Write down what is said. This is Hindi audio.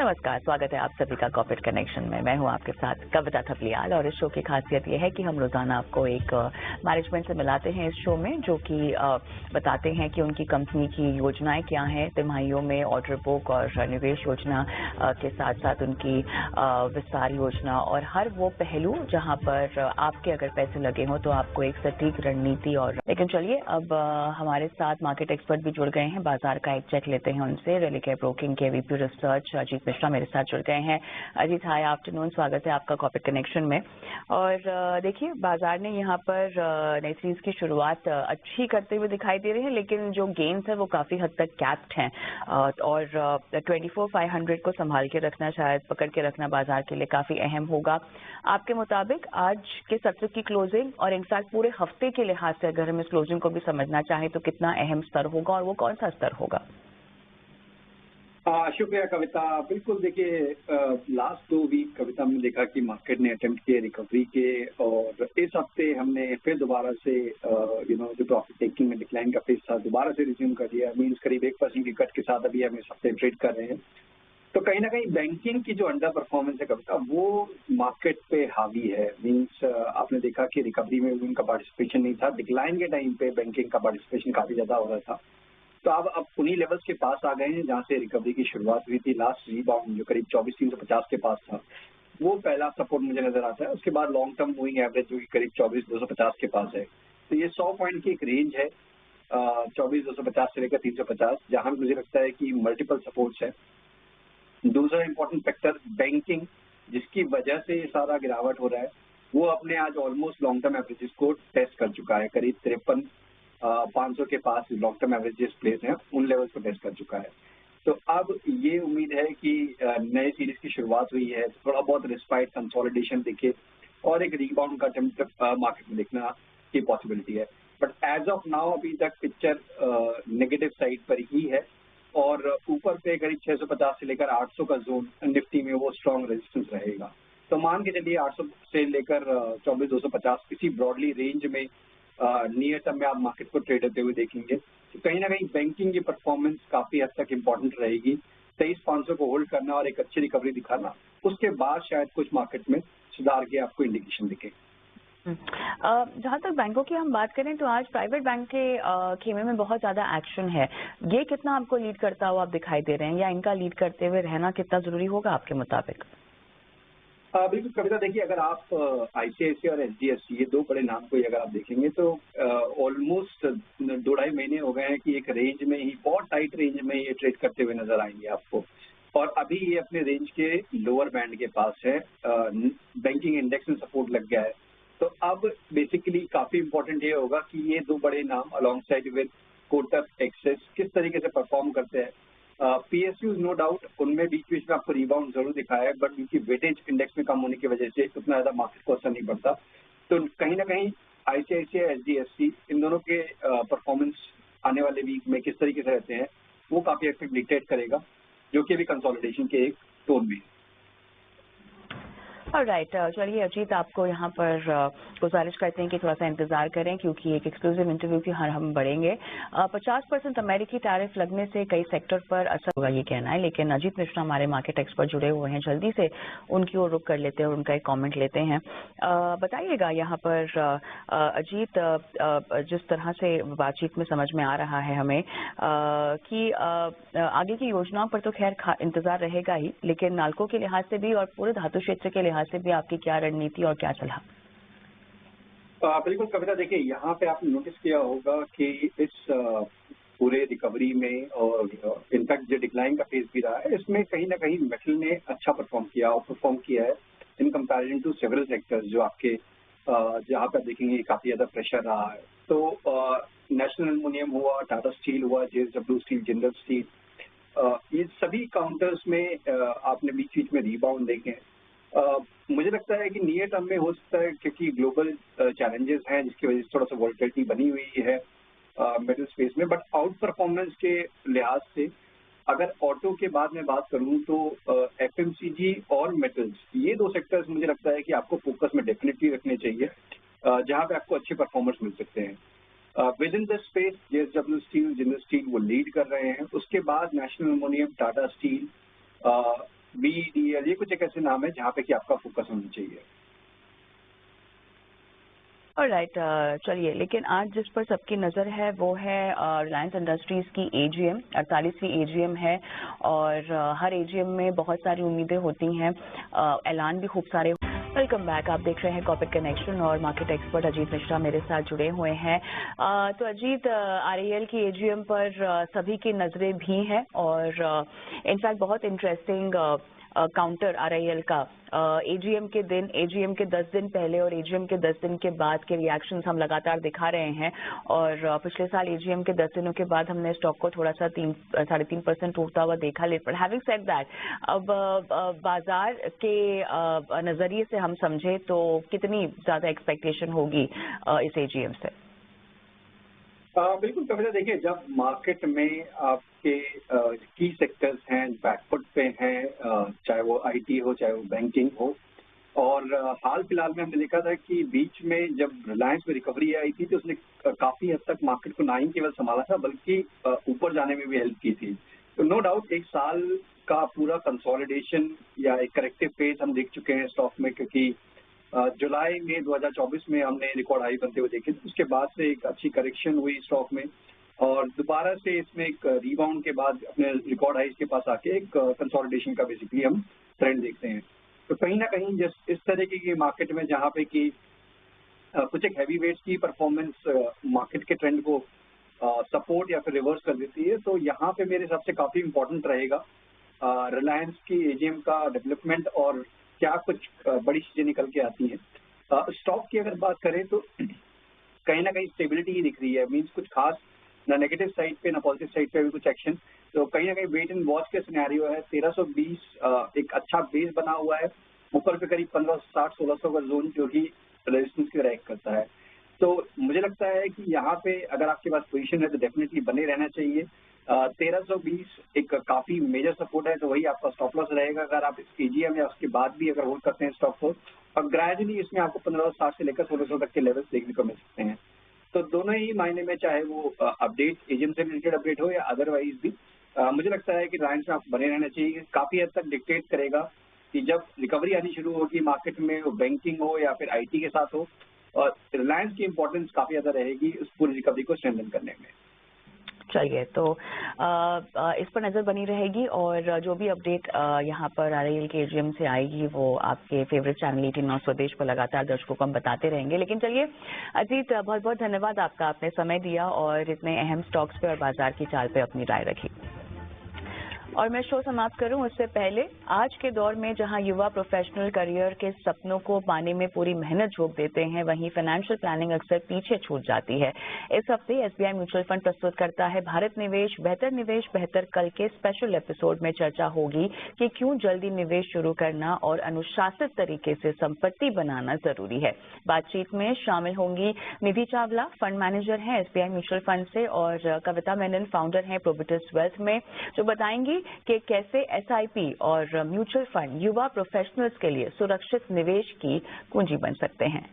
नमस्कार, स्वागत है आप सभी का कॉर्पोरेट कनेक्शन में। मैं हूं आपके साथ कविता थपलियाल और इस शो की खासियत यह है कि हम रोजाना आपको एक मैनेजमेंट से मिलाते हैं इस शो में, जो कि बताते हैं कि उनकी कंपनी की योजनाएं क्या हैं तिमाहियों में, ऑर्डर बुक और निवेश योजना के साथ साथ उनकी विस्तार योजना और हर वो पहलू जहां पर आपके अगर पैसे लगे हों तो आपको एक सटीक रणनीति। और लेकिन चलिए अब हमारे साथ मार्केट एक्सपर्ट भी जुड़ गए हैं, बाजार का एक चेक लेते हैं उनसे। रेलिकेयर ब्रोकिंग के वीपी रिसर्च अजीत मिश्रा मेरे साथ जुड़ गए हैं। अजीत, हाय आफ्टरनून, स्वागत है आपका कॉर्पोरेट कनेक्शन में। और देखिए, बाजार ने यहाँ पर नई सीरीज की शुरुआत अच्छी करते हुए दिखाई दे रही है, लेकिन जो गेन्स है वो काफी हद तक कैप्ड हैं और 24,500 को संभाल के रखना, शायद पकड़ के रखना बाजार के लिए काफी अहम होगा। आपके मुताबिक आज के सत्र की क्लोजिंग और इनफैक्ट पूरे हफ्ते के लिहाज से अगर हम इस क्लोजिंग को भी समझना चाहें तो कितना अहम स्तर होगा और वो कौन सा स्तर होगा? शुक्रिया कविता। बिल्कुल, देखिए लास्ट 2 वीक कविता हमने देखा कि मार्केट ने अटेम्प्ट किए रिकवरी के, और इस हफ्ते हमने फिर दोबारा से जो प्रॉफिट टेकिंग में डिक्लाइन का फेज था दोबारा से रिज्यूम कर दिया। मीन्स करीब 1% की कट के साथ अभी हम इस हफ्ते ट्रेड कर रहे हैं। तो कहीं ना कहीं बैंकिंग की जो अंडर परफॉर्मेंस है कविता, वो मार्केट पे हावी है। मीन्स आपने देखा कि रिकवरी में उनका पार्टिसिपेशन नहीं था, डिक्लाइन के टाइम पे बैंकिंग का पार्टिसिपेशन काफी ज्यादा हो रहा था। तो अब उन्हीं लेवल्स के पास आ गए हैं जहां से रिकवरी की शुरुआत हुई थी। लास्ट रीबाउंड जो करीब 24,350 के पास था, वो पहला सपोर्ट मुझे नजर आता है। उसके बाद लॉन्ग टर्म मूविंग एवरेज जो कि करीब 24,250 के पास है। तो ये 100 पॉइंट की एक रेंज है, 24,250 से लेकर 350, जहां मुझे लगता है कि मल्टीपल सपोर्ट्स है। दूसरा इंपॉर्टेंट फैक्टर बैंकिंग, जिसकी वजह से ये सारा गिरावट हो रहा है, वो अपने आज ऑलमोस्ट लॉन्ग टर्म एवरेजेस को टेस्ट कर चुका है। करीब 53,500 के पास लॉन्ग टर्म एवरेजेस प्लेस हैं, उन लेवल्स को टेस्ट कर चुका है। तो अब ये उम्मीद है कि नए सीरीज की शुरुआत हुई है, थोड़ा बहुत रिस्पाइट कंसोलिडेशन दिखे और एक रीबाउंड का अटेम्प्ट मार्केट में देखना की पॉसिबिलिटी है। बट एज ऑफ नाउ अभी तक पिक्चर नेगेटिव साइड पर ही है, और ऊपर पे करीब 650 से लेकर 800 का जोन निफ्टी में वो स्ट्रॉन्ग रेजिस्टेंस रहेगा। तो मान के चलिए 800 से लेकर 24,250 किसी ब्रॉडली रेंज में नियर टर्म में आप मार्केट को ट्रेड होते हुए देखेंगे। तो कहीं ना कहीं बैंकिंग की परफॉर्मेंस काफी हद तक इम्पोर्टेंट रहेगी। 23,500 को होल्ड करना और एक अच्छी रिकवरी दिखाना, उसके बाद शायद कुछ मार्केट में सुधार के आपको इंडिकेशन दिखे। जहाँ तक बैंकों की हम बात करें तो आज प्राइवेट बैंक के खेमे में बहुत ज्यादा एक्शन है। ये कितना आपको लीड करता हुआ आप दिखाई दे रहे हैं, या इनका लीड करते हुए रहना कितना जरूरी होगा आपके मुताबिक? बिल्कुल कविता, देखिए अगर आप आईसीआईसीआई और एचडीएफसी, ये 2 बड़े नाम को अगर आप देखेंगे तो ऑलमोस्ट 2-2.5 महीने हो गए हैं कि एक रेंज में ही, बहुत टाइट रेंज में ये ट्रेड करते हुए नजर आएंगे आपको। और अभी ये अपने रेंज के लोअर बैंड के पास है, बैंकिंग इंडेक्स में सपोर्ट लग गया है। तो अब बेसिकली काफी इंपॉर्टेंट ये होगा कि ये 2 बड़े नाम along side with Kotak, axis किस तरीके से परफॉर्म करते हैं। पीएसयूज नो डाउट उनमें बीच बीच में आपको रिबाउंड जरूर दिखाया है, बट उनकी वेटेज इंडेक्स में कम होने की वजह से उतना ज्यादा मार्केट को असर नहीं पड़ता। तो कहीं ना कहीं आईसीआईसीआई, एचडीएफसी, इन दोनों के परफॉर्मेंस आने वाले वीक में किस तरीके से रहते हैं वो काफी एक्टिव डिक्टेट करेगा, जो कि अभी कंसोलिडेशन के एक टोन में है। राइट, चलिए अजीत, आपको यहाँ पर गुजारिश करते हैं कि थोड़ा सा इंतजार करें, क्योंकि एक एक्सक्लूसिव इंटरव्यू की हम बढ़ेंगे। 50% अमेरिकी टैरिफ लगने से कई सेक्टर पर असर होगा, ये कहना है। लेकिन अजीत मिश्रा हमारे मार्केट एक्सपर्ट जुड़े हुए हैं, जल्दी से उनकी ओर रुख कर लेते हैं और उनका एक कॉमेंट लेते हैं। बताइएगा यहाँ पर अजीत, जिस तरह से बातचीत में समझ में आ रहा है हमें कि आगे की योजनाओं पर तो खैर इंतजार रहेगा ही, लेकिन नाल्को के लिहाज से भी और पूरे धातु क्षेत्र के लिहाज से भी आपकी क्या रणनीति और क्या सलाह? बिल्कुल कविता, देखिए यहाँ पे आपने नोटिस किया होगा कि इस पूरे रिकवरी में और इनफैक्ट जो डिक्लाइन का फेज भी रहा है, इसमें कहीं ना कहीं मेटल ने अच्छा परफॉर्म किया और परफॉर्म किया है in comparison to several sectors जो आपके जहाँ पर देखेंगे काफी ज्यादा प्रेशर रहा है। तो नेशनल एल्युमिनियम हुआ, टाटा स्टील हुआ, जेएसडब्ल्यू स्टील, जिंदल स्टील, ये सभी काउंटर्स में आपने बीच बीच में रीबाउंड देखे। मुझे लगता है कि नियर टर्म में हो सकता है, क्योंकि ग्लोबल चैलेंजेस हैं जिसकी वजह से थोड़ा सा वॉलेटिलिटी बनी हुई है मेटल स्पेस में। बट आउट परफॉर्मेंस के लिहाज से अगर ऑटो के बाद में बात करूं तो एफएमसीजी और मेटल्स, ये 2 सेक्टर्स मुझे लगता है कि आपको फोकस में डेफिनेटली रखने चाहिए, जहां पे आपको अच्छे परफॉर्मर्स मिल सकते हैं। With in the space JSW steel, Jindal steel वो लीड कर रहे हैं। उसके बाद national aluminium, Tata steel, BDL, ये कुछ एक ऐसे नाम है जहाँ पे कि आपका फोकस होना चाहिए। ऑलराइट, चलिए, लेकिन आज जिस पर सबकी नज़र है वो है रिलायंस इंडस्ट्रीज़ की AGM, 48वीं AGM है और हर AGM में बहुत सारी उम्मीदें होती हैं, ऐलान भी खूब सारे। वेलकम बैक, आप देख रहे हैं कॉर्पोरेट कनेक्शन और मार्केट एक्सपर्ट अजीत मिश्रा मेरे साथ जुड़े हुए हैं। तो अजीत, RAL की AGM पर सभी की नज़रें भी हैं और इनफैक्ट बहुत इंटरेस्टिंग काउंटर RIL का AGM के दिन, AGM के 10 दिन पहले और AGM के 10 दिन के बाद के रिएक्शंस हम लगातार दिखा रहे हैं और पिछले साल AGM के 10 दिनों के बाद हमने स्टॉक को थोड़ा सा 3-3.5% टूटता हुआ देखा। लेकिन हैविंग सेड दैट, अब बाजार के नजरिए से हम समझे तो कितनी ज्यादा एक्सपेक्टेशन होगी इस AGM से? बिल्कुल कविता, देखिए जब मार्केट में आपके की सेक्टर्स हैं बैकफुट पे हैं, चाहे वो IT हो चाहे वो बैंकिंग हो, और हाल फिलहाल में हमने देखा था कि बीच में जब रिलायंस में रिकवरी आई थी तो उसने काफी हद तक मार्केट को ना ही केवल संभाला था बल्कि ऊपर जाने में भी हेल्प की थी। तो नो डाउट एक साल का पूरा कंसोलिडेशन या एक करेक्टिव फेज हम देख चुके हैं स्टॉक में, क्योंकि जुलाई में 2024 में हमने रिकॉर्ड हाई बनते हुए देखे। उसके बाद से एक अच्छी करेक्शन हुई स्टॉक में और दोबारा से इसमें एक रीबाउंड के बाद अपने रिकॉर्ड हाई के पास आके एक कंसोलिडेशन का बेसिकली हम ट्रेंड देखते हैं। तो कहीं ना कहीं जिस इस तरीके की मार्केट में जहाँ पे कि कुछ एक हैवी वेट्स की परफॉर्मेंस मार्केट के ट्रेंड को सपोर्ट या फिर रिवर्स कर देती है, तो यहाँ पे मेरे हिसाब से काफी इंपॉर्टेंट रहेगा रिलायंस की AGM का डेवलपमेंट और क्या कुछ बड़ी चीजें निकल के आती हैं। स्टॉक की अगर बात करें तो कहीं ना कहीं स्टेबिलिटी ही दिख रही है, मीन्स कुछ खास ना नेगेटिव साइड पे ना पॉजिटिव साइड पे भी कुछ एक्शन। तो कहीं ना कहीं वेट एंड वॉच के सिनेरियो है। 1320 एक अच्छा बेस बना हुआ है, ऊपर पे करीब 1560-1600 का जोन जो कि रेजिस्टेंस की तरह एक्ट करता है। तो मुझे लगता है कि यहाँ पे अगर आपके पास पोजीशन है तो डेफिनेटली बने रहना चाहिए। 1320 एक काफी मेजर सपोर्ट है, तो वही आपका स्टॉप लॉस रहेगा अगर आप इस AGM या उसके बाद भी अगर होल्ड करते हैं स्टॉक को, और ग्रेजुअली इसमें आपको 1560 से लेकर 1600 तक के लेवल्स देखने को मिल सकते हैं। तो दोनों ही मायने में, चाहे वो अपडेट AGM से रिलेटेड अपडेट हो या अदरवाइज भी, मुझे लगता है कि रिलायंस में आपको बने रहना चाहिए। काफी हद तक डिक्टेट करेगा कि जब रिकवरी आनी शुरू होगी मार्केट में, वो बैंकिंग हो या फिर IT के साथ हो, और रिलायंस की इंपॉर्टेंस काफी ज्यादा रहेगी उस पूरी रिकवरी को स्ट्रेंथन करने में। चलिए, तो इस पर नज़र बनी रहेगी और जो भी अपडेट यहाँ पर RIL के AGM से आएगी वो आपके फेवरेट चैनल 18 न्यूज़ स्वदेश पर लगातार दर्शकों को हम बताते रहेंगे। लेकिन चलिए अजीत, बहुत बहुत धन्यवाद आपका, आपने समय दिया और इतने अहम स्टॉक्स पे और बाजार की चाल पे अपनी राय रखी। और मैं शो समाप्त करूं उससे पहले, आज के दौर में जहां युवा प्रोफेशनल करियर के सपनों को पाने में पूरी मेहनत झोंक देते हैं, वहीं फाइनेंशियल प्लानिंग अक्सर पीछे छूट जाती है। इस हफ्ते SBI म्यूचुअल फंड प्रस्तुत करता है भारत निवेश बेहतर कल के स्पेशल एपिसोड में चर्चा होगी कि क्यों जल्दी निवेश शुरू करना और अनुशासित तरीके से संपत्ति बनाना जरूरी है। बातचीत में शामिल होंगी निधि चावला, फंड मैनेजर हैं SBI म्यूचुअल फंड से, और कविता मेनन, फाउंडर हैं प्रोबिटस वेल्थ में, जो बताएंगी कि कैसे SIP और म्यूचुअल फंड युवा प्रोफेशनल्स के लिए सुरक्षित निवेश की कुंजी बन सकते हैं।